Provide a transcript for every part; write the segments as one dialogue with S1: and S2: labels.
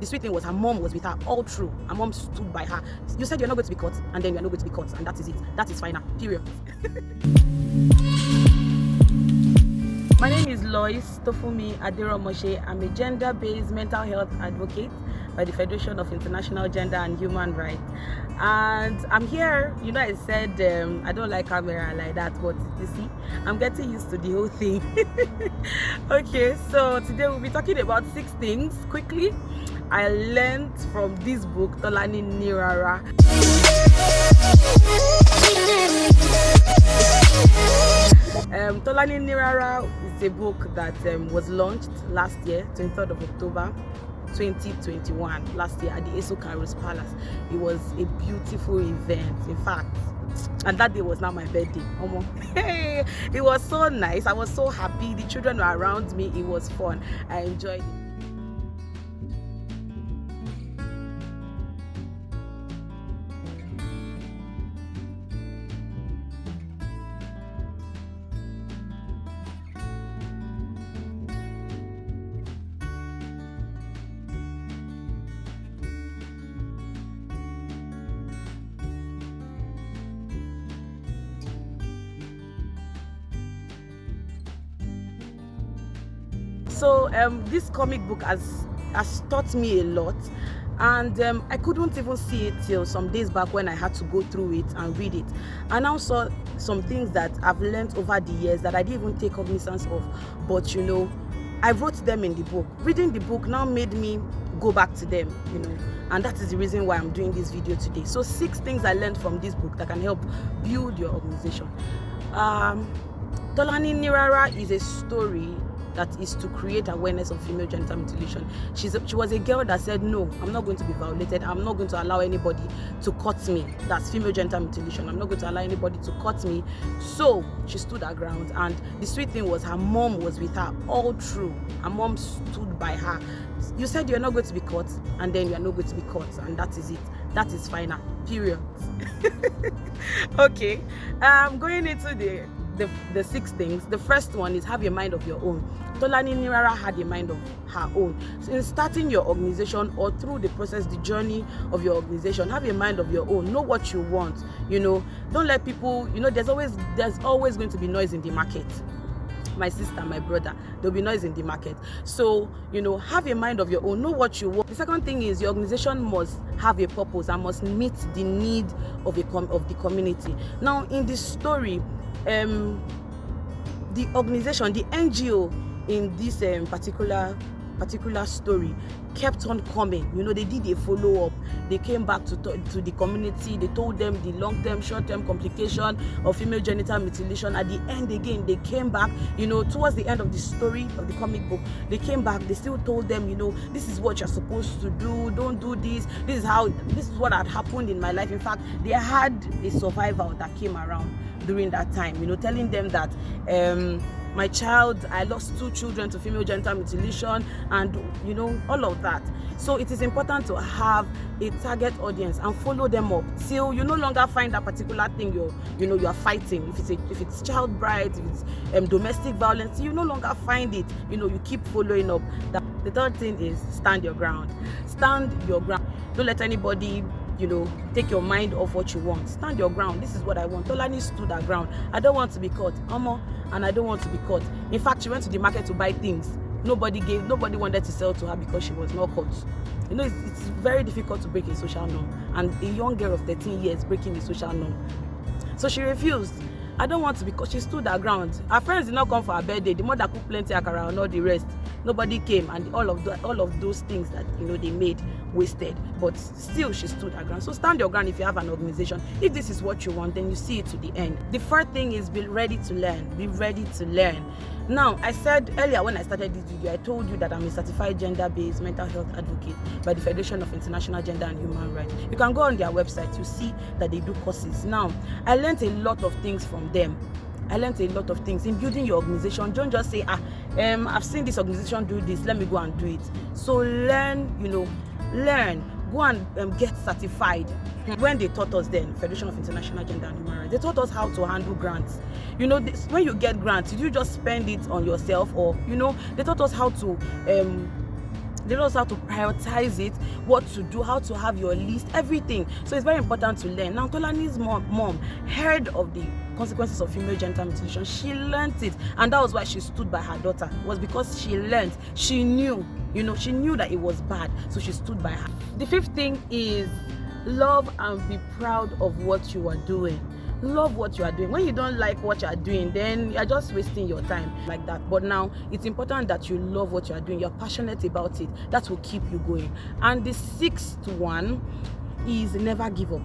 S1: the sweet thing was her mom was with her all through. Her mom stood by her. You said you're not going to be caught, and then you're not going to be caught, and that is it. That is final. Period. My name is Lois Tofumi Adiromoshe. I'm a gender-based mental health advocate by the Federation of International Gender and Human Rights. And I'm here, I said I don't like camera like that, but you see, I'm getting used to the whole thing. Okay, so today we'll be talking about 6 things quickly I learned from this book, Tolani Rara. Tolani Rara is a book that was launched last year, 23rd of October 2021, last year at the Eso Kairos Palace. It was a beautiful event, in fact, and that day was now my birthday. Hey, it was so nice. I was so happy. The children were around me. It was fun. I enjoyed it. So this comic book has taught me a lot, and I couldn't even see it till some days back when I had to go through it and read it. I now saw some things that I've learned over the years that I didn't even take cognizance of, but I wrote them in the book. Reading the book now made me go back to them, and that is the reason why I'm doing this video today. So 6 things I learned from this book that can help build your organization. Tolani Rara is a story that is to create awareness of female genital mutilation. She was a girl that said, no, I'm not going to be violated. I'm not going to allow anybody to cut me. That's female genital mutilation. I'm not going to allow anybody to cut me. So she stood her ground, and the sweet thing was her mom was with her all through. Her mom stood by her. You said you're not going to be caught, and then you're not going to be caught, and that is it. That is final. Period. Okay. Going into the 6 things. The first one is have a mind of your own. Tolani Rara had a mind of her own. So in starting your organization or through the process, the journey of your organization, have a mind of your own. Know what you want. Don't let people, there's always going to be noise in the market. My sister, my brother, there'll be noise in the market. So, have a mind of your own. Know what you want. The second thing is your organization must have a purpose and must meet the need of the community. Now, in this story, the organization, the NGO in this particular story kept on coming. They did a follow-up. They came back to the community. They told them the long-term, short-term complication of female genital mutilation. At the end, again, they came back, towards the end of the story of the comic book, they came back. They still told them, this is what you're supposed to do. Don't do this. This is what had happened in my life. In fact, they had a survivor that came around during that time, telling them that my child, I lost 2 children to female genital mutilation, and all of that. So it is important to have a target audience and follow them up till you no longer find that particular thing you're fighting. If it's child bride, if it's domestic violence, you no longer find it. You keep following up. The third thing is stand your ground. Stand your ground. Don't let anybody take your mind off what you want. Stand your ground. This is what I want. Tolani stood her ground. I don't want to be caught. And I don't want to be caught. In fact, she went to the market to buy things. Nobody wanted to sell to her because she was not caught. It's very difficult to break a social norm. And a young girl of 13 years breaking the social norm. So she refused. I don't want to be caught. She stood her ground. Her friends did not come for her birthday. The mother cooked plenty akara and all the rest. Nobody came, and all of those things that they made wasted. But still, she stood her ground. So stand your ground if you have an organization. If this is what you want, then you see it to the end. The third thing is be ready to learn. Be ready to learn. Now, I said earlier when I started this video, I told you that I'm a certified gender-based mental health advocate by the Federation of International Gender and Human Rights. You can go on their website. You see that they do courses. Now, I learned a lot of things from them. I learned a lot of things in building your organization. Don't just say, I've seen this organization do this, let me go and do it. So learn, learn. Go and get certified. When they taught us then, Federation of International Gender and Human Rights, they taught us how to handle grants. When you get grants, you just spend it on yourself, or, they taught us how to They know how to prioritize it, what to do, how to have your list, everything. So it's very important to learn. Now, Tolani's mom heard of the consequences of female genital mutilation. She learned it, and that was why she stood by her daughter. It was because she learned, she knew, she knew that it was bad, so she stood by her. The fifth thing is love and be proud of what you are doing. Love what you are doing. When you don't like what you are doing, then you're just wasting your time like that. But now it's important that you love what you are doing, you're passionate about it. That will keep you going. And the sixth one is never give up.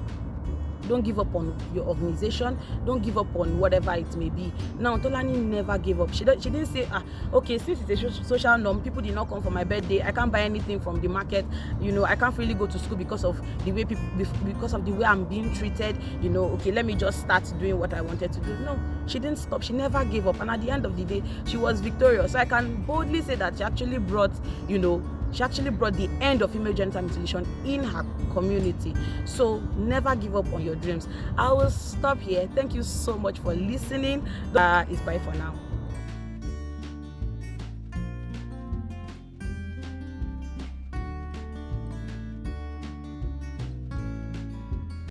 S1: Don't give up on your organization. Don't give up on whatever it may be. Now, Tolani never gave up. She didn't say, okay, since it's a social norm, people did not come for my birthday, I can't buy anything from the market, I can't really go to school because of the way I'm being treated, okay, let me just start doing what I wanted to do. No, she didn't stop. She never gave up. And at the end of the day, she was victorious. So I can boldly say that she actually brought, the end of female genital mutilation in her community. So never give up on your dreams. I will stop here. Thank you so much for listening. It's bye for now.